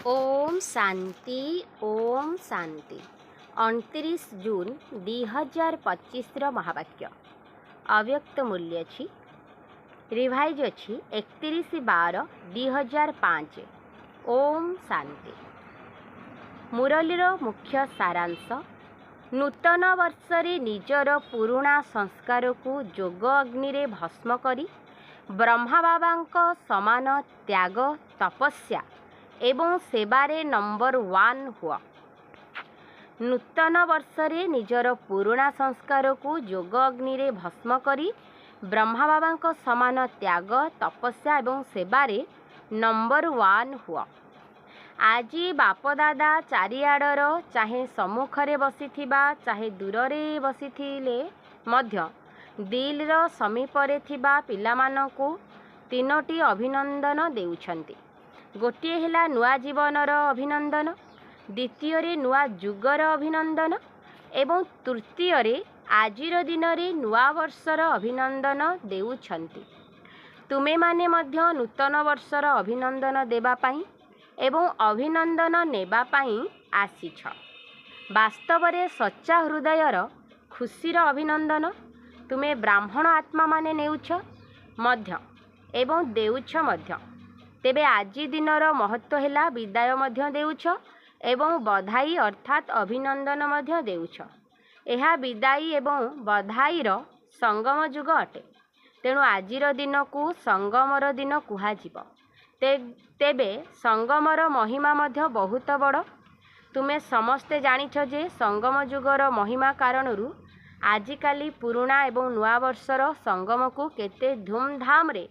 ओम शांति ओम शांति 29 जून 2025 महावाक्य अव्यक्त मूल्य छी रिवाइज अच्छी 31/12/2005। ओम शांति मुरलीर मुख्य सारांश नूतन वर्षरे निजर पुराणा संस्कार को जोग अग्नि रे भस्म करी ब्रह्मा बाबांक समान त्याग तपस्या एवं सेवारे नंबर 1 हुआ। नूतन वर्षरे निजर पुराणा संस्कार को जोग अग्नि रे भस्म करी ब्रह्मा बाबांक समान त्याग तपस्या एवं सेवारे नंबर 1 हुआ। आजी बापदादा चारिआडर चाहे सम्मुखरे बसिथिबा चाहे दूररे बसिथिले मध्य दिलर समीपरे थिबा पिलामानकु तीनोटी अभिनंदन देउछन्ति। गोटे हेला नुआ जीवनर अभिनंदन, द्वितीय नुआ जुगर अभिनंदन एवं तृतीय आजिर दिन रे नुआ वर्षर अभिनंदन देउछन्ति। तुमे माने मध्य नूतन वर्षर अभिनंदन देबा पाई एवं अभिनंदन नेबा पाई आसीछ। वास्तवरे सच्चा हृदयर खुशीर अभिनंदन तुमे ब्राह्मण आत्मा माने नेउछ मध्य एवं देउछ मध्य। तेबे आजि दिनर महत्व हेला विदाय मध्य देउछ एवं बधाई अर्थात अभिनंदन मध्य देउछ। एहा विदाई एवं बधाईर संगम जुग अटे। तेणु आजिर दिन को संगमर दिन कुहाजिब। तेबे संगमर महिमा मध्य बहुत बड़। तुमे समस्ते जानिछ जे संगम जुगर महिमा कारणरू आजिकाली पुराणा एवं नुआ वर्षर संगम को केते धूमधाम रे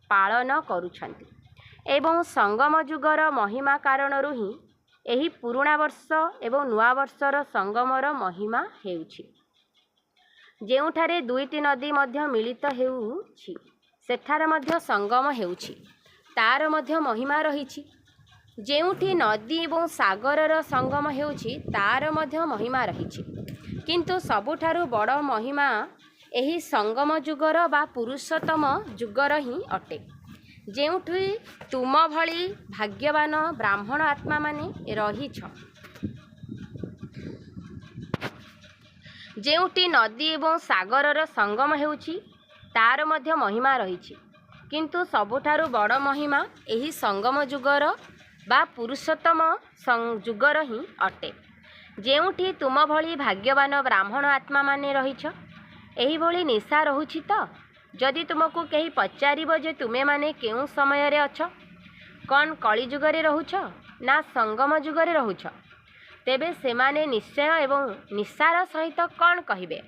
पालन करुछन्ति एवं संगम जुगर महिमा कारणरू ही एही पुराणा वर्ष एवं नुआ वर्षर संगमर महिमा हेउछि। जेउठारे दुईटी नदी मध्य मिलित हेउछि सेठार मध्य संगम हेउछि, तार मध्य महिमा रहिछि। जेउठी नदी एवं सागरर संगम हेउछि तार मध्य महिमा रहिछि, किंतु सबुठारु बड़ महिमा एही संगम जुगर बा पुरुषोत्तम जुगर ही अटे। जेउठी तुम भली भाग्यवान ब्राह्मण आत्मा माने रहिछ। जेउठी नदी एवं सागरर संगम हेउछि तार मध्य महिमा रहिछि, किंतु सबुठारु बड़ महिमा एही संगम जुगर बा पुरुषोत्तम जुगर ही अटे। जेउठी तुम भली भाग्यवान ब्राह्मण आत्मा माने रहिछ एही भली निशा रहुछि तो जदि तुमको कहीं पचारिबो जे तुमे माने केउं समय रे अछ, कौन कली जुगरे रहुछ ना संगम जुगरे रहुछ, तेबे सेमाने निश्चय एवं निशार सहित कौन कहिबे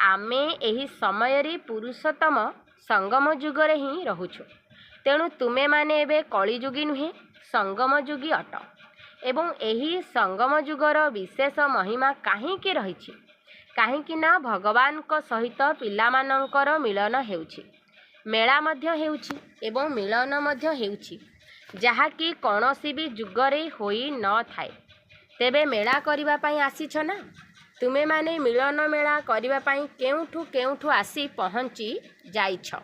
आमे एही समय रे पुरुषोत्तम संगम जुगरे ही रहुछु। तेणु तुमे माने एबे कली जुगी नुहे संगम जुगी अट। एवं एही संगम जुगर विशेष महिमा काहींकि रहिछि काहींकि ना भगवान को सहित पिलामानंकर मिलन हेउछि, मेला मध्य हेउछि एवं मिलन मध्य हेउछि, जहा कि कौनसी भी जुगरे होई न थाए। तेबे मेला करिबा पाई आसीछ ना, तुमे माने मिलन मेला करिबा पाई केउठु आसी पहुँची जाइछ।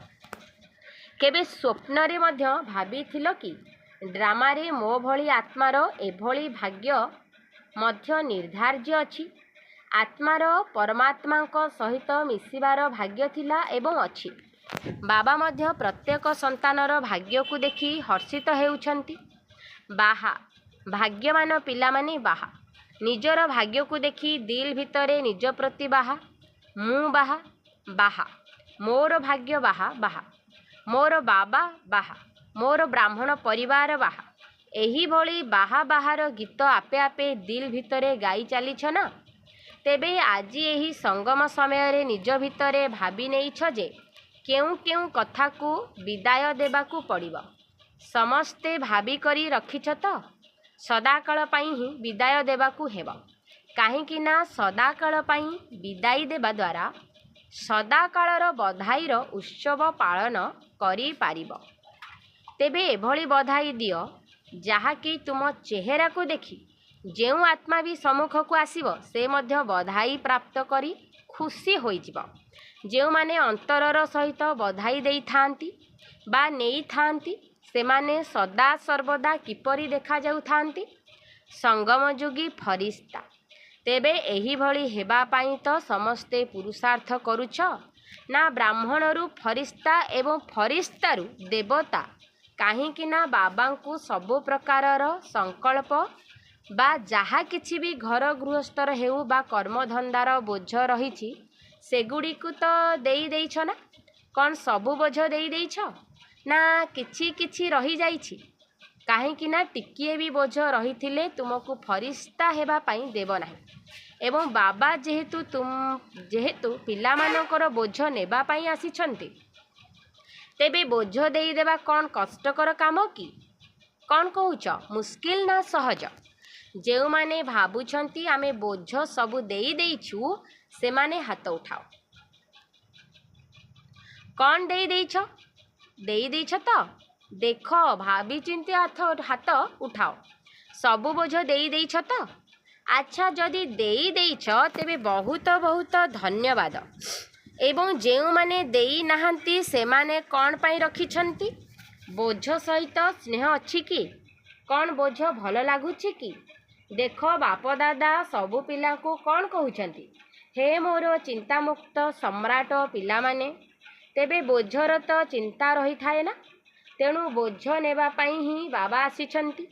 केबे स्वप्न रे मध्य भाबिथिल कि ड्रामा रे मो भली आत्मार एभली भाग्य मध्य निर्धार्य अछि। आत्मार परमात्मा सहित मिसिबार भाग्य थिला एवं अछि। बाबा मध्य प्रत्येक संतानर भाग्य को देखि हर्षित हेउछन्ति। बाहा भाग्यवान पिला माने बाहा निजर भाग्य को देखि दिल भितरे निज प्रति बाहा मु बाहा बाहा मोर भाग्य बाहा बाहा मोर बाबा बाहा मोर ब्राह्मण परिवार बाहा। एही भली बाहा बाहार गीत आपे आपे दिल भितरे गाई चलीछ ना। तेबे आजी एही संगम समय रे निज भितरे भाबी नेइछ जे केउं केउं कथा को विदाय देबाकू पड़िबो। समस्ते भाबी करी रखिछ तो सदाकाल पाई ही विदाय देबाकू हेबो, काहींकि ना सदाकाल पाई विदाई देबा द्वारा सदाकालर बधाईर उत्सव पालन करी पारिबो। तेबे एभली बधाई दियो जहा कि तुम चेहरा को देखी जेउ आत्मा भी सम्मुख को आसीबो से मध्य बधाई प्राप्त करी खुशी होइजिबो। जेउ माने अंतरर सहित बधाई देई थांती बा नेई थांती सेमाने सदा सर्वदा किपरि देखा जाउथांती? संगमयोगी फरिस्ता। तेबे एही भଳି हेबा पाई तो समस्ते पुरुषार्थ करुछ ना ब्राह्मणरू फरिस्ता एवं फरिस्तारू देवता? काहींकि ना बाबांकु सबु प्रकारर संकल्प बा जहा किछि भी घर गृहस्थर हेउ बा कर्मधंदार बोझ रहिछि सेगुड़िकु तो देई देइछ ना? कौन सबु बोझ देई देइछ ना किछि किछि रही जाइछि? काहींकि ना टिकिए भी बोझ रहिथिले तुमको फरिस्ता हेबा पाई देव नाही। एवं बाबा जेहेतु पिलामानकर बोझ नेबा पाई आसिछन्ति तेबे बोझ देई देबा कौन कष्टकर काम कि? कौन कहूछ मुस्किल ना सहज? जेउ माने भाबुछन्ति आमे बोझ सबु देई देइछु सेमाने हाथ उठाओ। कौन देई देइछ? देई देइछ तो देख भाभी चिंती हाथ उठाओ। सबु बोझ देई देइछ तो? अच्छा जदि देई देइछ तेबे बहुत बहुत धन्यवाद। एवं जेउ माने देई नाहंती सेमाने कौन पाई रखिछन्ति? बोझ सहित स्नेह अछि कि? कौन बोझ भल लागुछि कि? देख बाप दादा सबु पिला को कौन कहउछन्ति, हे मोर चिंतामुक्त सम्राट पिलामाने। तेबे बोझर तो चिंता रही थाए ना? तेणु बोझ नेबा पाई ही बाबा आसिछन्ति।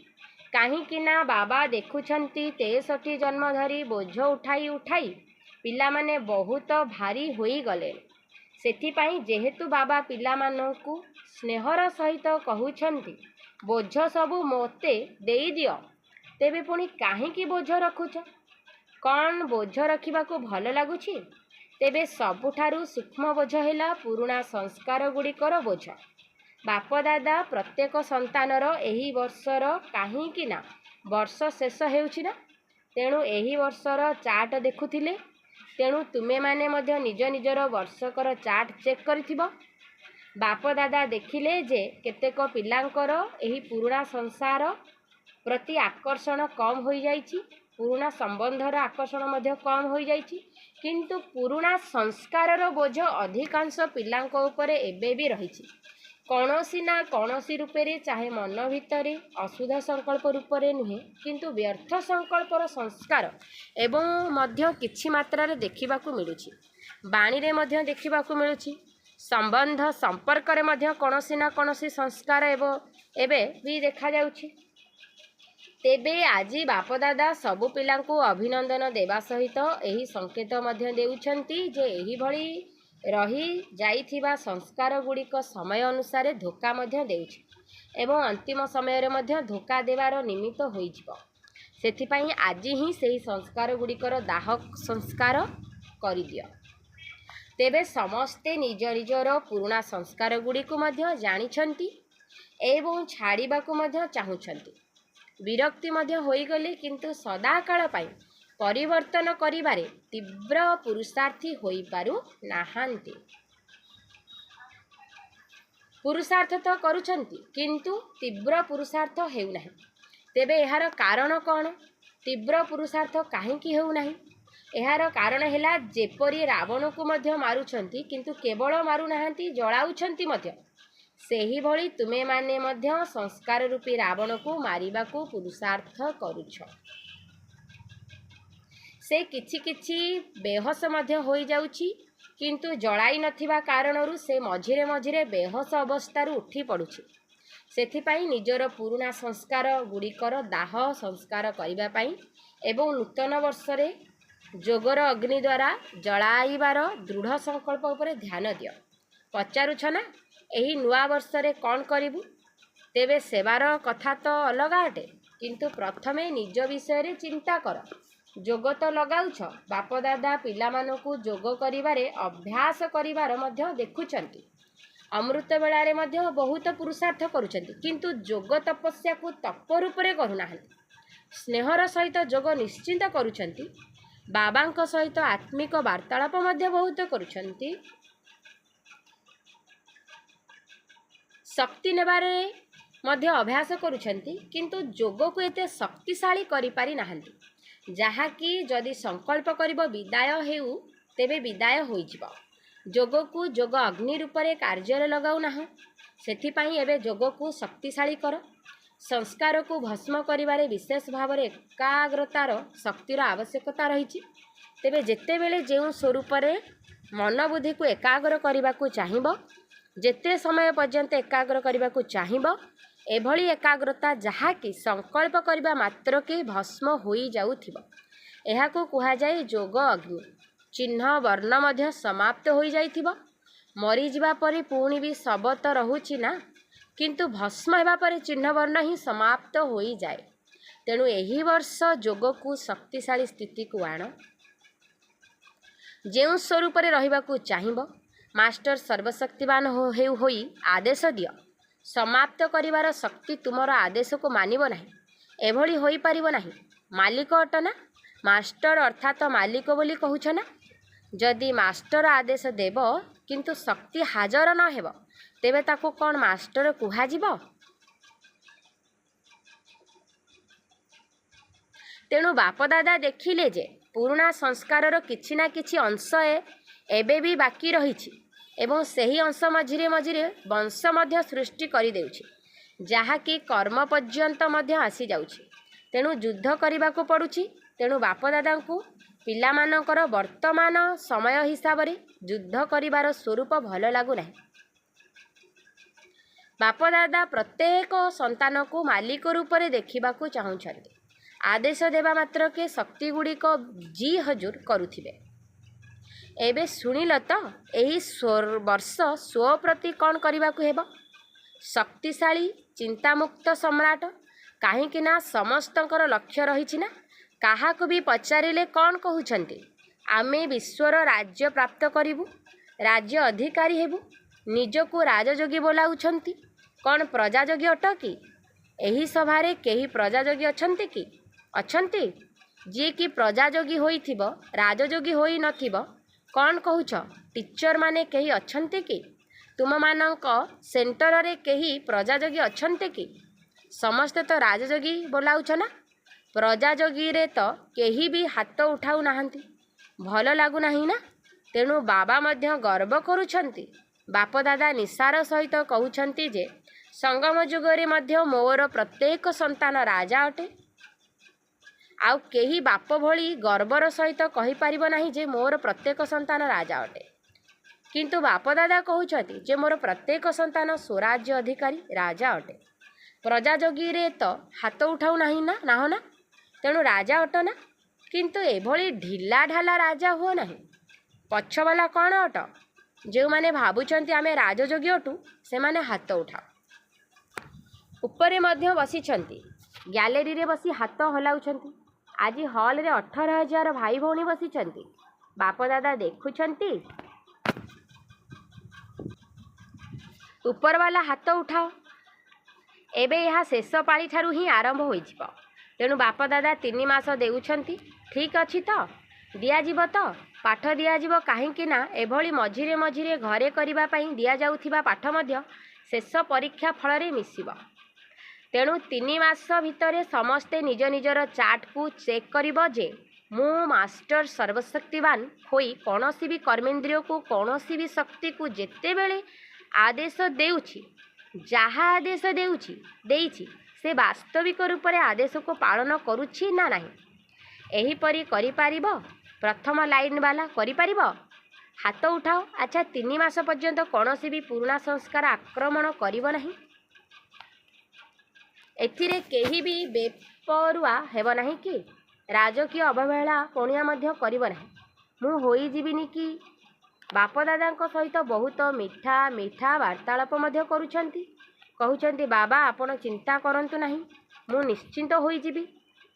काहींकि ना बाबा देखुछन्ति 63 जन्म धरी बोझ उठाई उठाई पिलामाने बहुत भारी होई गले। सेथिपाई जेहेतु बाबा पिलामानंकु स्नेहर सहित कहउछन्ति बोझ सबु मोते देई दियो, तेबे पुणी काहींकि बोझ रखुछ? कौन बोझ रखिबाकू भल लागुछि? तेबे सबुठारु सूक्ष्म बोझ हेला पुरुणा संस्कार गुड़िकर बोझ। बाप दादा प्रत्येक संतानर एही वर्षर काहींकि ना वर्ष शेष हेउछि ना, तेणु एही वर्षर चार्ट देखुथिले। तेणु तुमे माने मध्य निज निजर वर्षकर चार्ट चेक करिथिबो। बाप दादा देखिले जे केतेक पिलांकर एही पुरुणा संसार प्रति आकर्षण कम हो जाइछि, पुरुणा संबंधर आकर्षण मध्य कम हो जाइछि, किंतु पुरुणा संस्कारर बोझ अधिकांश पिलांक उपरे एबे भी रहिछि। कौनसी ना कौनसी रूपरे चाहे मन भितरे अशुद्ध संकल्प रूपरे नुहे किंतु व्यर्थ संकल्पर संस्कार एवं मध्य किछि मात्रारे देखिबाकू मिलुछि। बाणी रे मध्य देखिबाकू मिलुछि। संबंध संपर्क रे मध्य कौनसी ना कौनसी संस्कार एबे भी देखा जाउछि। तेबे आजी बाप दादा सबु पिलांकू अभिनंदन देवा सहित एही संकेत मध्य देउछन्ति जे एही भଳି रही जाइथिबा संस्कार गुड़िक समय अनुसार धोखा मध्य देउछि एवं अंतिम समय रे मध्य धोखा देवार निमित्त होइजिबो। सेथिपाई आजी ही सेही संस्कार गुड़िकर दाह संस्कार करिदियो। तेबे समस्ते निज निजर पुरुणा संस्कार गुड़िक मध्य जानिछन्ति एवं छाड़िबाकू मध्य चाहुछन्ति। विरक्ति मध्य होइगले किंतु सदाकाल पाई परिवर्तन करिबारे तीव्र पुरुषार्थी होई पारु नाहांती। पुरुषार्थ तो करुछन्ति किंतु तीव्र पुरुषार्थ हेउ नाही। तेबे एहार कारण कौन? तीव्र पुरुषार्थ काहींकि हेउ नाही? एहार कारण हेला जेपरि रावण को मध्य मारुछन्ति किंतु केवल मारु नाहांती, जळाउछन्ति मध्य, सेही भଳି तुमे माने मध्य संस्कार रूपी रावण को मारिबा को पुरुषार्थ करुछ। से किछि किछि बेहोश मध्य होई जाउछि किंतु जळाई नथिबा कारणरू से मझिरे मझिरे बेहोश अवस्थारू उठी पड़ुछि। सेथिपाई निजर पुरुणा संस्कार गुड़िकर दाह संस्कार करिबा पाई एवं नूतन वर्षरे जोगर अग्नि द्वारा जळाइबार दृढ़ संकल्प उपरे ध्यान दियो। पचारुछ ना एही नुआ वर्षरे कौन करिबु? तेबे सेवार कथा तो अलगा अटे, किंतु प्रथमे निज विषय चिंता कर। जोग तो लगाउछ, बाप दादा पिलामानकु जोग करिबारे अभ्यास करिबार मध्य देखुछन्ति। अमृत बेलारे मध्य बहुत पुरुषार्थ करुछन्ति किंतु जोग तपस्या को तप रूपरे करुनाहांति। स्नेहर सहित जोग निश्चिंत करुछन्ति। बाबांक सहित आत्मिक वार्तालाप मध्य बहुत करुछन्ति। शक्ति नेबारे मध्य अभ्यास करुछन्ति किंतु जोग को एते शक्तिशाली करि पारि नाहांति। जहा कि जदि संकल्प करिबो विदाय हेउ तेबे विदाय होइजिबो। जोग को जोग अग्नि रूपरे कार्य लगाउ नाह। ସେଥିପାଇଁ ଏବେ ଯୋଗକୁ ଶକ୍ତିଶାଳୀ କର। ସଂସ୍କାରକୁ ଭସ୍ମ କରିବାରେ ବିଶେଷ ଭାବରେ ଏକାଗ୍ରତାର ଶକ୍ତିର ଆବଶ୍ୟକତା ରହିଛି। ତେବେ ଯେତେବେଳେ ଯେଉଁ ସ୍ୱରୂପରେ ମନବୁଦ୍ଧିକୁ ଏକାଗ୍ର କରିବାକୁ ଚାହିଁବ, ଯେତେ ସମୟ ପର୍ଯ୍ୟନ୍ତ ଏକାଗ୍ର କରିବାକୁ ଚାହିଁବ, ଏଭଳି ଏକାଗ୍ରତା ଯାହାକି ସଂକଳ୍ପ କରିବା ମାତ୍ରକେ ଭସ୍ମ ହୋଇଯାଉଥିବ, ଏହାକୁ କୁହାଯାଏ ଯୋଗ ଅଗ୍ନି। ଚିହ୍ନ ବର୍ଣ୍ଣ ମଧ୍ୟ ସମାପ୍ତ ହୋଇଯାଇଥିବ। ମରିଯିବା ପରେ ପୁଣି ବି ଶବ ତ ରହୁଛି ନା, କିନ୍ତୁ ଭସ୍ମ ହେବା ପରେ ଚିହ୍ନ ବର୍ଣ୍ଣ ହିଁ ସମାପ୍ତ ହୋଇଯାଏ। ତେଣୁ ଏହି ବର୍ଷ ଯୋଗକୁ ଶକ୍ତିଶାଳୀ ସ୍ଥିତିକୁ ଆଣ। ଯେଉଁ ସ୍ୱରୂପରେ ରହିବାକୁ ଚାହିଁବ, ମାଷ୍ଟର ସର୍ବଶକ୍ତିବାନ ହୋଇ ଆଦେଶ ଦିଅ। ସମାପ୍ତ କରିବାର ଶକ୍ତି ତୁମର ଆଦେଶକୁ ମାନିବ ନାହିଁ। ଏଭଳି ହୋଇପାରିବ ନାହିଁ। ମାଲିକ ଅଟ ନା? ମାଷ୍ଟର ଅର୍ଥାତ୍ ମାଲିକ ବୋଲି କହୁଛ ନା? ଯଦି ମାଷ୍ଟର ଆଦେଶ ଦେବ କିନ୍ତୁ ଶକ୍ତି ହାଜର ନ ହେବ, ତେବେ ତାକୁ କ'ଣ ମାଷ୍ଟର କୁହାଯିବ? ତେଣୁ ବାପଦାଦା ଦେଖିଲେ ଯେ ପୁରୁଣା ସଂସ୍କାରର କିଛି ନା କିଛି ଅଂଶ ଏବେ ବି ବାକି ରହିଛି ଏବଂ ସେହି ଅଂଶ ମଝିରେ ମଝିରେ ବଂଶ ମଧ୍ୟ ସୃଷ୍ଟି କରିଦେଉଛି, ଯାହାକି କର୍ମ ପର୍ଯ୍ୟନ୍ତ ମଧ୍ୟ ଆସିଯାଉଛି। ତେଣୁ ଯୁଦ୍ଧ କରିବାକୁ ପଡ଼ୁଛି। ତେଣୁ ବାପଦାଦାଙ୍କୁ ପିଲାମାନଙ୍କର ବର୍ତ୍ତମାନ ସମୟ ହିସାବରେ ଯୁଦ୍ଧ କରିବାର ସ୍ୱରୂପ ଭଲ ଲାଗୁନାହିଁ। ବାପଦାଦା ପ୍ରତ୍ୟେକ ସନ୍ତାନକୁ ମାଲିକ ରୂପରେ ଦେଖିବାକୁ ଚାହୁଁଛନ୍ତି। ଆଦେଶ ଦେବା ମାତ୍ରକେ ଶକ୍ତିଗୁଡ଼ିକ ଜି ହଜୁର କରୁଥିବେ। ଏବେ ଶୁଣିଲ ତ, ଏହି ବର୍ଷ ସ୍ୱ ପ୍ରତି କ'ଣ କରିବାକୁ ହେବ? ଶକ୍ତିଶାଳୀ ଚିନ୍ତାମୁକ୍ତ ସମ୍ରାଟ। କାହିଁକି ନା ସମସ୍ତଙ୍କର ଲକ୍ଷ୍ୟ ରହିଛି ନା। କାହାକୁ ବି ପଚାରିଲେ କ'ଣ କହୁଛନ୍ତି? ଆମେ ବିଶ୍ୱର ରାଜ୍ୟ ପ୍ରାପ୍ତ କରିବୁ, ରାଜ୍ୟ ଅଧିକାରୀ ହେବୁ। ନିଜକୁ ରାଜଯୋଗୀ ବୋଲାଉଛନ୍ତି। କ'ଣ ପ୍ରଜାଯୋଗୀ ଅଟ କି? ଏହି ସଭାରେ କେହି ପ୍ରଜାଯୋଗୀ ଅଛନ୍ତି କି? ଅଛନ୍ତି? ଯିଏକି ପ୍ରଜାଯୋଗୀ ହୋଇଥିବ, ରାଜଯୋଗୀ ହୋଇନଥିବ। କ'ଣ କହୁଛ? ଟିଚରମାନେ କେହି ଅଛନ୍ତି କି? ତୁମମାନଙ୍କ ସେଣ୍ଟରରେ କେହି ପ୍ରଜାଯୋଗୀ ଅଛନ୍ତି କି? ସମସ୍ତେ ତ ରାଜଯୋଗୀ ବୋଲାଉଛ ନା? ପ୍ରଜାଯୋଗୀରେ ତ କେହି ବି ହାତ ଉଠାଉ ନାହାନ୍ତି। ଭଲ ଲାଗୁନାହିଁ ନା? ତେଣୁ ବାବା ମଧ୍ୟ ଗର୍ବ କରୁଛନ୍ତି। ବାପଦାଦା ନିଶାର ସହିତ କହୁଛନ୍ତି ଯେ ସଙ୍ଗମ ଯୁଗରେ ମଧ୍ୟ ମୋର ପ୍ରତ୍ୟେକ ସନ୍ତାନ ରାଜା ଅଟେ। ଆଉ କେହି ବାପ ଭଳି ଗର୍ବର ସହିତ କହିପାରିବ ନାହିଁ ଯେ ମୋର ପ୍ରତ୍ୟେକ ସନ୍ତାନ ରାଜା ଅଟେ। କିନ୍ତୁ ବାପଦାଦା କହୁଛନ୍ତି ଯେ ମୋର ପ୍ରତ୍ୟେକ ସନ୍ତାନ ସ୍ୱରାଜ୍ୟ ଅଧିକାରୀ, ରାଜା ଅଟେ। ପ୍ରଜାଯୋଗୀରେ ତ ହାତ ଉଠାଉ ନାହଁ ନା? ତେଣୁ ରାଜା ଅଟ ନା? କିନ୍ତୁ ଏଭଳି ଢିଲା ଢାଲା ରାଜା ହୁଅ ନାହିଁ। ପଛବାଲା କ'ଣ ଅଟ? ଯେଉଁମାନେ ଭାବୁଛନ୍ତି ଆମେ ରାଜଯୋଗୀ ଅଟୁ, ସେମାନେ ହାତ ଉଠାଅ। ଉପରେ ମଧ୍ୟ ବସିଛନ୍ତି। ଗ୍ୟାଲେରୀରେ ବସି ହାତ ହଲାଉଛନ୍ତି। ଆଜି ହଲରେ 18,000 ଭାଇ ଭଉଣୀ ବସିଛନ୍ତି। ବାପଦାଦା ଦେଖୁଛନ୍ତି। ଉପରବାଲା ହାତ ଉଠାଅ। ଏବେ ଏହା ଶେଷ ପାଳିଠାରୁ ହିଁ ଆରମ୍ଭ ହୋଇଯିବ। ତେଣୁ ବାପଦାଦା 3 ମାସ ଦେଉଛନ୍ତି। ଠିକ୍ ଅଛି ତ? ଦିଆଯିବ ତ? ପାଠ ଦିଆଯିବ। କାହିଁକି ନା ଏଭଳି ମଝିରେ ମଝିରେ ଘରେ କରିବା ପାଇଁ ଦିଆଯାଉଥିବା ପାଠ ମଧ୍ୟ ଶେଷ ପରୀକ୍ଷା ଫଳରେ ମିଶିବ। ତେଣୁ 3 ମାସ ଭିତରେ ସମସ୍ତେ ନିଜ ନିଜର ଚାର୍ଟକୁ ଚେକ୍ କରିବ ଯେ ମୁଁ ମାଷ୍ଟର ସର୍ବଶକ୍ତିବାନ ହୋଇ କୌଣସି ବି କର୍ମେନ୍ଦ୍ରିୟକୁ, କୌଣସି ବି ଶକ୍ତିକୁ ଯେତେବେଳେ ଆଦେଶ ଦେଉଛି, ଯାହା ଆଦେଶ ଦେଇଛି ସେ ବାସ୍ତବିକ ରୂପରେ ଆଦେଶକୁ ପାଳନ କରୁଛି ନା ନାହିଁ। ଏହିପରି କରିପାରିବ? ପ୍ରଥମ ଲାଇନ୍ ବାଲା କରିପାରିବ? ହାତ ଉଠାଅ। ଆଚ୍ଛା, 3 ମାସ ପର୍ଯ୍ୟନ୍ତ କୌଣସି ବି ପୁରୁଣା ସଂସ୍କାର ଆକ୍ରମଣ କରିବ ନାହିଁ। ଏଥିରେ କେହି ବି ବେପରୁଆ ହେବ ନାହିଁ କି ରାଜକୀୟ ଅବହେଳା ପଣିଆ ମଧ୍ୟ କରିବ ନାହିଁ। ମୁଁ ହୋଇଯିବିନି କି? ବାପଦାଦାଙ୍କ ସହିତ ବହୁତ ମିଠା ବାର୍ତ୍ତାଳାପ ମଧ୍ୟ କରୁଛନ୍ତି। କହୁଛନ୍ତି ବାବା ଆପଣ ଚିନ୍ତା କରନ୍ତୁ ନାହିଁ, ମୁଁ ନିଶ୍ଚିନ୍ତ ହୋଇଯିବି।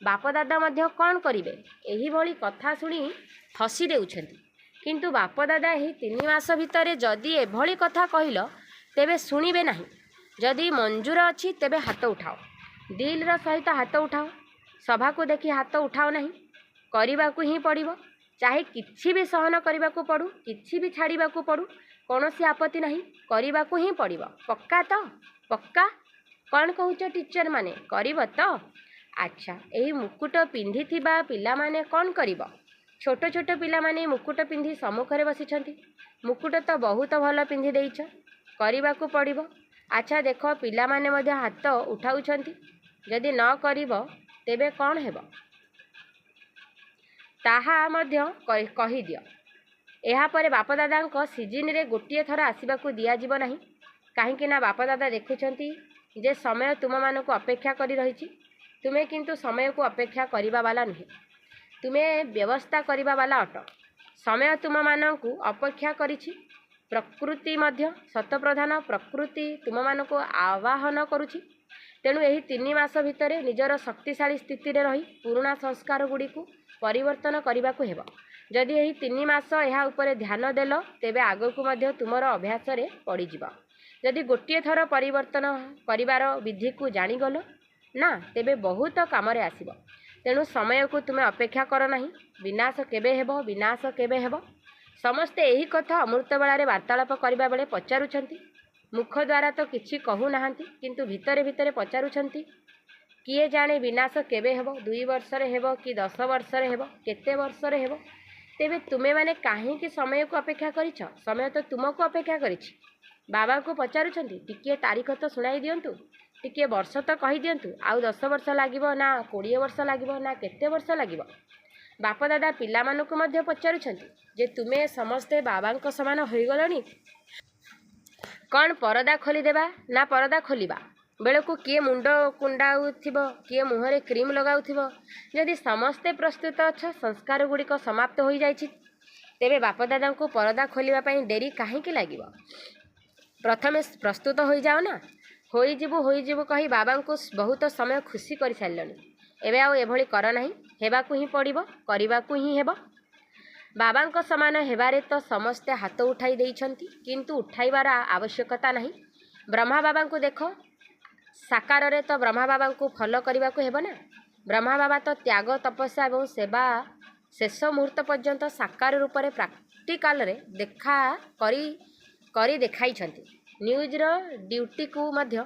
ବାପଦାଦା ମଧ୍ୟ କ'ଣ କରିବେ? ଏହିଭଳି କଥା ଶୁଣି ହସି ଦେଉଛନ୍ତି। କିନ୍ତୁ ବାପଦାଦା ଏହି 3 ମାସ ଭିତରେ ଯଦି ଏଭଳି କଥା କହିଲ, ତେବେ ଶୁଣିବେ ନାହିଁ। ଯଦି ମଞ୍ଜୁର ଅଛି ତେବେ ହାତ ଉଠାଅ। ଦିଲ୍ର ସହିତ ହାତ ଉଠାଅ। ସଭାକୁ ଦେଖି ହାତ ଉଠାଅ ନାହିଁ। କରିବାକୁ ହିଁ ପଡ଼ିବ। ଚାहे କିଛି ବି ସହନ କରିବାକୁ ପଡ଼ୁ, କିଛି ବି ଛାଡ଼ିବାକୁ ପଡ଼ୁ, କୌଣସି ଆପତ୍ତି ନାହିଁ। କରିବାକୁ ହିଁ ପଡ଼ିବ। ପକ୍କା ତ? ପକ୍କା? କ'ଣ କହୁଛ ଟିଚରମାନେ? କରିବ ତ? ଆଚ୍ଛା, ଏହି ମୁକୁଟ ପିନ୍ଧିଥିବା ପିଲାମାନେ କ'ଣ କରିବ? ଛୋଟ ଛୋଟ ପିଲାମାନେ ମୁକୁଟ ପିନ୍ଧି ସମ୍ମୁଖରେ ବସିଛନ୍ତି। ମୁକୁଟ ତ ବହୁତ ଭଲ ପିନ୍ଧି ଦେଇଛ। କରିବାକୁ ପଡ଼ିବ। ଆଚ୍ଛା ଦେଖ, ପିଲାମାନେ ମଧ୍ୟ ହାତ ଉଠାଉଛନ୍ତି। ଯଦି ନ କରିବ ତେବେ କ'ଣ ହେବ ତାହା ମଧ୍ୟ କହିଦିଅ। ଏହାପରେ ବାପଦାଦାଙ୍କ ସିଜିନରେ ଗୋଟିଏ ଥର ଆସିବାକୁ ଦିଆଯିବ ନାହିଁ। କାହିଁକି ନା ବାପଦାଦା ଦେଖୁଛନ୍ତି ଯେ ସମୟ ତୁମମାନଙ୍କୁ ଅପେକ୍ଷା କରି ରହିଛି। ତୁମେ କିନ୍ତୁ ସମୟକୁ ଅପେକ୍ଷା କରିବା ବାଲା ନୁହେଁ, ତୁମେ ବ୍ୟବସ୍ଥା କରିବା ବାଲା ଅଟ। ସମୟ ତୁମମାନଙ୍କୁ ଅପେକ୍ଷା କରିଛି। ପ୍ରକୃତି ମଧ୍ୟ ଶତପ୍ରଧାନ ପ୍ରକୃତି ତୁମମାନଙ୍କୁ ଆବାହନ କରୁଛି। ତେଣୁ ଏହି 3 ମାସ ଭିତରେ ନିଜର ଶକ୍ତିଶାଳୀ ସ୍ଥିତିରେ ରହି ପୁରୁଣା ସଂସ୍କାରଗୁଡ଼ିକୁ ପରିବର୍ତ୍ତନ କରିବାକୁ ହେବ। ଯଦି ଏହି 3 ମାସ ଏହା ଉପରେ ଧ୍ୟାନ ଦେଲ ତେବେ ଆଗକୁ ମଧ୍ୟ ତୁମର ଅଭ୍ୟାସରେ ପଡ଼ିଯିବ। ଯଦି ଗୋଟିଏ ଥର ପରିବର୍ତ୍ତନ କରିବାର ବିଧିକୁ ଜାଣିଗଲ ନା, ତେବେ ବହୁତ କାମରେ ଆସିବ। ତେଣୁ ସମୟକୁ ତୁମେ ଅପେକ୍ଷା କର ନାହିଁ। ବିନାଶ କେବେ ହେବ, ବିନାଶ କେବେ ହେବ? ସମସ୍ତେ ଏହି କଥା ଅମୃତବେଳାରେ ବାର୍ତ୍ତାଳାପ କରିବା ବେଳେ ପଚାରୁଛନ୍ତି। ମୁଖ ଦ୍ୱାରା ତ କିଛି କହୁନାହାନ୍ତି, କିନ୍ତୁ ଭିତରେ ଭିତରେ ପଚାରୁଛନ୍ତି। କିଏ ଜାଣେ ବିନାଶ କେବେ ହେବ? 2 ବର୍ଷରେ ହେବ କି 10 ବର୍ଷରେ ହେବ, କେତେ ବର୍ଷରେ ହେବ? ତେବେ ତୁମେମାନେ କାହିଁକି ସମୟକୁ ଅପେକ୍ଷା କରିଛ? ସମୟ ତ ତୁମକୁ ଅପେକ୍ଷା କରିଛି। ବାବାଙ୍କୁ ପଚାରୁଛନ୍ତି, ଟିକିଏ ତାରିଖ ତ ଶୁଣାଇ ଦିଅନ୍ତୁ, ଟିକିଏ ବର୍ଷ ତ କହିଦିଅନ୍ତୁ। ଆଉ 10 ବର୍ଷ ଲାଗିବ ନା 20 ବର୍ଷ ଲାଗିବ ନା କେତେ ବର୍ଷ ଲାଗିବ? ବାପଦାଦା ପିଲାମାନଙ୍କୁ ମଧ୍ୟ ପଚାରୁଛନ୍ତି ଯେ ତୁମେ ସମସ୍ତେ ବାବାଙ୍କ ସମାନ ହୋଇଗଲଣି? କ'ଣ ପରଦା ଖୋଲିଦେବା ନା ପରଦା ଖୋଲିବା ବେଳକୁ କିଏ ମୁଣ୍ଡ କୁଣ୍ଡାଉଥିବ, କିଏ ମୁହଁରେ କ୍ରିମ୍ ଲଗାଉଥିବ? ଯଦି ସମସ୍ତେ ପ୍ରସ୍ତୁତ ଅଛ, ସଂସ୍କାରଗୁଡ଼ିକ ସମାପ୍ତ ହୋଇଯାଇଛି, ତେବେ ବାପଦାଦାଙ୍କୁ ପରଦା ଖୋଲିବା ପାଇଁ ଡେରି କାହିଁକି ଲାଗିବ? ପ୍ରଥମେ ପ୍ରସ୍ତୁତ ହୋଇଯାଅ ନା। ହୋଇଯିବୁ କହି ବାବାଙ୍କୁ ବହୁତ ସମୟ ଖୁସି କରିସାରିଲଣି। ଏବେ ଆଉ ଏଭଳି କର ନାହିଁ। ହେବାକୁ ହିଁ ପଡ଼ିବ, କରିବାକୁ ହିଁ ହେବ। ବାବାଙ୍କ ସମାନ ହେବାରେ ତ ସମସ୍ତେ ହାତ ଉଠାଇ ଦେଇଛନ୍ତି, କିନ୍ତୁ ଉଠାଇବାର ଆବଶ୍ୟକତା ନାହିଁ। ବ୍ରହ୍ମା ବାବାଙ୍କୁ ଦେଖ, ସାକାରରେ ତ ବ୍ରହ୍ମା ବାବାଙ୍କୁ ଫଲୋ କରିବାକୁ ହେବ ନା। ବ୍ରହ୍ମା ବାବା ତ ତ୍ୟାଗ, ତପସ୍ୟା ଏବଂ ସେବା ଶେଷ ମୁହୂର୍ତ୍ତ ପର୍ଯ୍ୟନ୍ତ ସାକାର ରୂପରେ ପ୍ରାକ୍ଟିକାଲରେ କରି ଦେଖାଇଛନ୍ତି। ନ୍ୟୁଜର ଡ୍ୟୁଟିକୁ ମଧ୍ୟ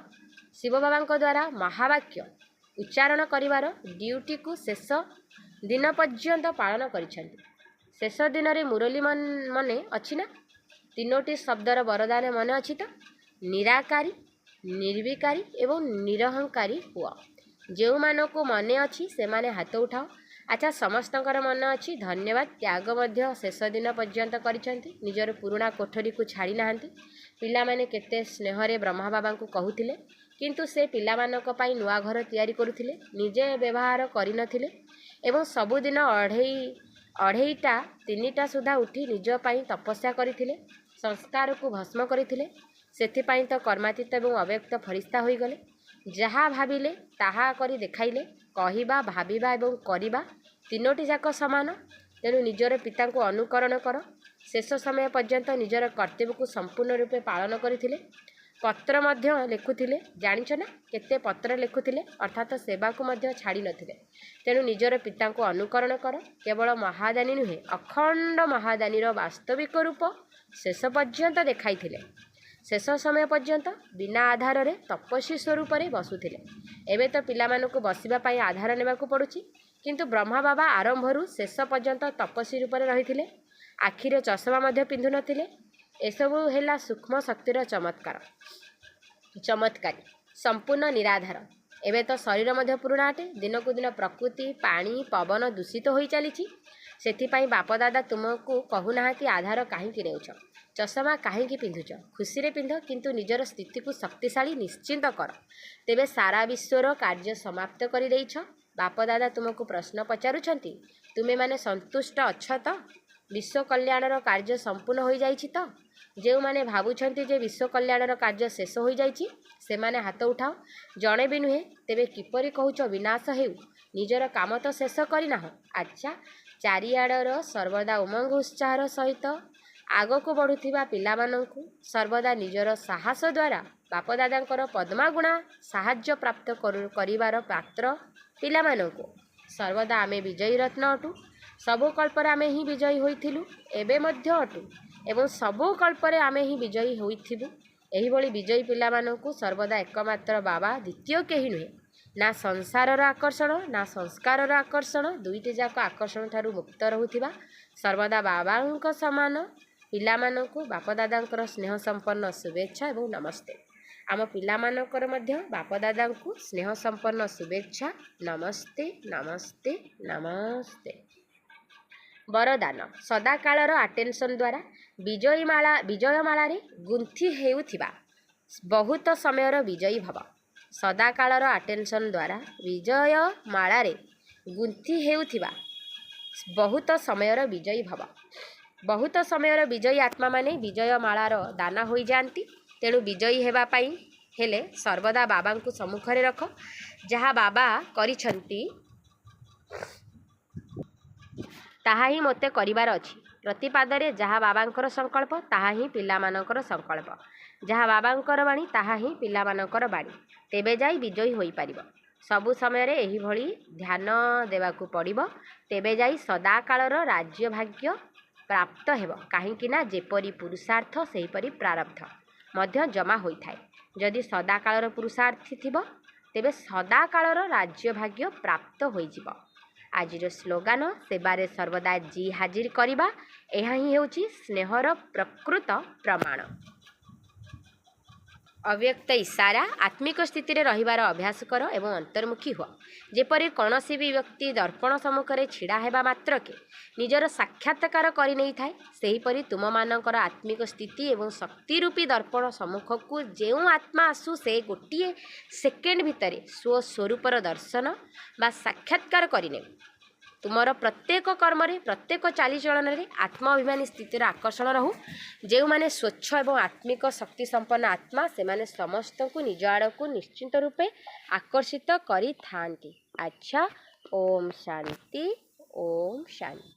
ଶିବ ବାବାଙ୍କ ଦ୍ୱାରା ମହାବାକ୍ୟ ଉଚ୍ଚାରଣ କରିବାର ଡ୍ୟୁଟିକୁ ଶେଷ ଦିନ ପର୍ଯ୍ୟନ୍ତ ପାଳନ କରିଛନ୍ତି। ଶେଷ ଦିନରେ ମୁରଲୀ ମନେ ଅଛି ନା? 3ଟି ଶବ୍ଦର ବରଦାନ ମନେ ଅଛି ତ? ନିରାକାରୀ, ନିର୍ବିକାରୀ ଏବଂ ନିରହଙ୍କାରୀ ହୁଅ। ଯେଉଁମାନଙ୍କୁ ମନେ ଅଛି ସେମାନେ ହାତ ଉଠାଅ। ଆଚ୍ଛା, ସମସ୍ତଙ୍କର ମନେ ଅଛି? ଧନ୍ୟବାଦ। ତ୍ୟାଗ ମଧ୍ୟ ଶେଷ ଦିନ ପର୍ଯ୍ୟନ୍ତ କରିଛନ୍ତି। ନିଜର ପୁରୁଣା କୋଠରୀକୁ ଛାଡ଼ି ନାହାନ୍ତି। ପିଲାମାନେ କେତେ ସ୍ନେହରେ ବ୍ରହ୍ମା ବାବାଙ୍କୁ କହୁଥିଲେ, କିନ୍ତୁ ସେ ପିଲାମାନଙ୍କ ପାଇଁ ନୂଆ ଘର ତିଆରି କରୁଥିଲେ, ନିଜେ ବ୍ୟବହାର କରିନଥିଲେ ଏବଂ ସବୁଦିନ 2:30ଟା 3ଟା ସୁଦ୍ଧା ଉଠି ନିଜ ପାଇଁ ତପସ୍ୟା କରିଥିଲେ, ସଂସ୍କାରକୁ ଭସ୍ମ କରିଥିଲେ। ସେଥିପାଇଁ ତ କର୍ମାତୀତ ଏବଂ ଅବ୍ୟକ୍ତ ଫରିସ୍ତା ହୋଇଗଲେ। ଯାହା ଭାବିଲେ ତାହା କରି ଦେଖାଇଲେ। କହିବା, ଭାବିବା ଏବଂ କରିବା 3ଟି ଯାକ ସମାନ। ତେଣୁ ନିଜର ପିତାଙ୍କୁ ଅନୁକରଣ କର। ଶେଷ ସମୟ ପର୍ଯ୍ୟନ୍ତ ନିଜର କର୍ତ୍ତବ୍ୟକୁ ସମ୍ପୂର୍ଣ୍ଣ ରୂପେ ପାଳନ କରିଥିଲେ। ପତ୍ର ମଧ୍ୟ ଲେଖୁଥିଲେ। ଜାଣିଛ ନା କେତେ ପତ୍ର ଲେଖୁଥିଲେ? ଅର୍ଥାତ୍ ସେବାକୁ ମଧ୍ୟ ଛାଡ଼ି ନଥିଲେ। ତେଣୁ ନିଜର ପିତାଙ୍କୁ ଅନୁକରଣ କର। କେବଳ ମହାଦାନୀ ନୁହେଁ, ଅଖଣ୍ଡ ମହାଦାନୀର ବାସ୍ତବିକ ରୂପ ଶେଷ ପର୍ଯ୍ୟନ୍ତ ଦେଖାଇଥିଲେ। ଶେଷ ସମୟ ପର୍ଯ୍ୟନ୍ତ ବିନା ଆଧାରରେ ତପସ୍ୱୀ ସ୍ୱରୂପରେ ବସୁଥିଲେ। ଏବେ ତ ପିଲାମାନଙ୍କୁ ବସିବା ପାଇଁ ଆଧାର ନେବାକୁ ପଡ଼ୁଛି, କିନ୍ତୁ ବ୍ରହ୍ମା ବାବା ଆରମ୍ଭରୁ ଶେଷ ପର୍ଯ୍ୟନ୍ତ ତପସ୍ୱୀ ରୂପରେ ରହିଥିଲେ। ଆଖିରେ ଚଷମା ମଧ୍ୟ ପିନ୍ଧୁନଥିଲେ। ଏସବୁ ହେଲା ସୂକ୍ଷ୍ମ ଶକ୍ତିର ଚମତ୍କାରୀ, ସମ୍ପୂର୍ଣ୍ଣ ନିରାଧାର। ଏବେ ତ ଶରୀର ମଧ୍ୟ ପୁରୁଣା ଅଟେ। ଦିନକୁ ଦିନ ପ୍ରକୃତି, ପାଣି, ପବନ ଦୂଷିତ ହୋଇ ଚାଲିଛି। ସେଥିପାଇଁ ବାପଦାଦା ତୁମକୁ କହୁନାହାନ୍ତି ଆଧାର କାହିଁକି ନେଉଛ, ଚଷମା କାହିଁକି ପିନ୍ଧୁଛ? ଖୁସିରେ ପିନ୍ଧ, କିନ୍ତୁ ନିଜର ସ୍ଥିତିକୁ ଶକ୍ତିଶାଳୀ ନିଶ୍ଚିନ୍ତ କର। ତେବେ ସାରା ବିଶ୍ୱର କାର୍ଯ୍ୟ ସମାପ୍ତ କରିଦେଇଛ। ବାପଦାଦା ତୁମକୁ ପ୍ରଶ୍ନ ପଚାରୁଛନ୍ତି, ତୁମେମାନେ ସନ୍ତୁଷ୍ଟ ଅଛ ତ? ବିଶ୍ୱ କଲ୍ୟାଣର କାର୍ଯ୍ୟ ସମ୍ପୂର୍ଣ୍ଣ ହୋଇଯାଇଛି ତ? ଯେଉଁମାନେ ଭାବୁଛନ୍ତି ଯେ ବିଶ୍ୱ କଲ୍ୟାଣର କାର୍ଯ୍ୟ ଶେଷ ହୋଇଯାଇଛି, ସେମାନେ ହାତ ଉଠାଅ। ଜଣେ ବି ନୁହେଁ। ତେବେ କିପରି କହୁଛ ବିନାଶ ହେଉ? ନିଜର କାମ ତ ଶେଷ କରିନାହଁ। ଆଚ୍ଛା, ଚାରିଆଡ଼ର ସର୍ବଦା ଉମଙ୍ଗ ଉତ୍ସାହର ସହିତ ଆଗକୁ ବଢ଼ୁଥିବା ପିଲାମାନଙ୍କୁ, ସର୍ବଦା ନିଜର ସାହସ ଦ୍ୱାରା ବାପଦାଦାଙ୍କର ପଦ୍ମାଗୁଣା ସାହାଯ୍ୟ ପ୍ରାପ୍ତ କରିବାର ପାତ୍ର ପିଲାମାନଙ୍କୁ, ସର୍ବଦା ଆମେ ବିଜୟୀ ରତ୍ନ ଅଟୁ। ସବୁ କଳ୍ପରେ ଆମେ ହିଁ ବିଜୟୀ ହୋଇଥିଲୁ, ଏବେ ମଧ୍ୟ ଅଟୁ ଏବଂ ସବୁ କଳ୍ପରେ ଆମେ ହିଁ ବିଜୟୀ ହୋଇଥିବୁ। ଏହିଭଳି ବିଜୟୀ ପିଲାମାନଙ୍କୁ ସର୍ବଦା ଏକମାତ୍ର ବାବା, ଦ୍ୱିତୀୟ କେହି ନୁହେଁ। ନା ସଂସାରର ଆକର୍ଷଣ, ନା ସଂସ୍କାରର ଆକର୍ଷଣ, 2ଟି ଯାକ ଆକର୍ଷଣ ଠାରୁ ମୁକ୍ତ ରହୁଥିବା ସର୍ବଦା ବାବାଙ୍କ ସମାନ ପିଲାମାନଙ୍କୁ ବାପଦାଦାଙ୍କର ସ୍ନେହ ସମ୍ପନ୍ନ ଶୁଭେଚ୍ଛା ଏବଂ ନମସ୍ତେ। आम पिलामानकर मध्य बाप दादा को स्नेह संपन्न शुभेच्छा। नमस्ते नमस्ते नमस्ते। वरदान सदाकालर आटेन्शन द्वारा विजयमाला रे गुंथि हेउथिबा बहुत समयर विजयी भव। सदाकालर आटेन्शन द्वारा विजयमाला रे गुंथि हेउथिबा बहुत समयर विजयी भव। बहुत समयर विजयी आत्मा माने विजयमालार दाना होई जाती। तेणु विजयी हेबा पाई हेले सर्वदा बाबा को सम्मुखरे रख। जहाँ बाबा करिछंती ताहा ही मोते करिवार अछि। प्रतिपादरे जहाँ बाबांकर संकल्प ताहा ही पिलामानकर संकल्प। जहाँ बाबांकर बाणी ताहा ही पिलामानकर बाणी। तेबे जाई विजयी होई पारिबो। सबु समय एही भली ध्यान देवाकू पड़िबो। तेबे जाई सदाकालर राज्य भाग्य प्राप्त हेब। काहींकि ना जेपरी पुरुषार्थ सेहीपरि प्रारब्ध मध्य जमा होइथाए। जदि सदाकालर पुरुषार्थी थिब तेबे सदाकालर राज्य भाग्य प्राप्त होइजिब। आजिर स्लोगान सेवारे सर्वदा जी हाजिर करिबा एहा ही हेउची स्नेहर प्रकृत प्रमाण। अव्यक्त इशारा आत्मिक स्थिति रे रहिबार अभ्यास कर एवं अंतर्मुखी हुआ। जेपरि कौनसी भी व्यक्ति दर्पण सम्मुखरे छिड़ा हेबा मात्र के निजर साक्षात्कार करि नै थाए सेहीपरि तुम मानकर आत्मिक स्थिति एवं शक्ति रूपी दर्पण सम्मुख को जेउ आत्मा आसु से गोटिए सेकेंड भितरे स्व स्वरूपर दर्शन बा साक्षात्कार करिने। तुमर प्रत्येक कर्म रे प्रत्येक चालीचलन रे आत्माभिमानी स्थितिर आकर्षण रहू। जो माने स्वच्छ एवं आत्मिक शक्ति संपन्न आत्मा से माने समस्त को निज आड़ को निश्चिंत रूपे आकर्षित करि थांती। अच्छा, ओम शांति ओम शांति।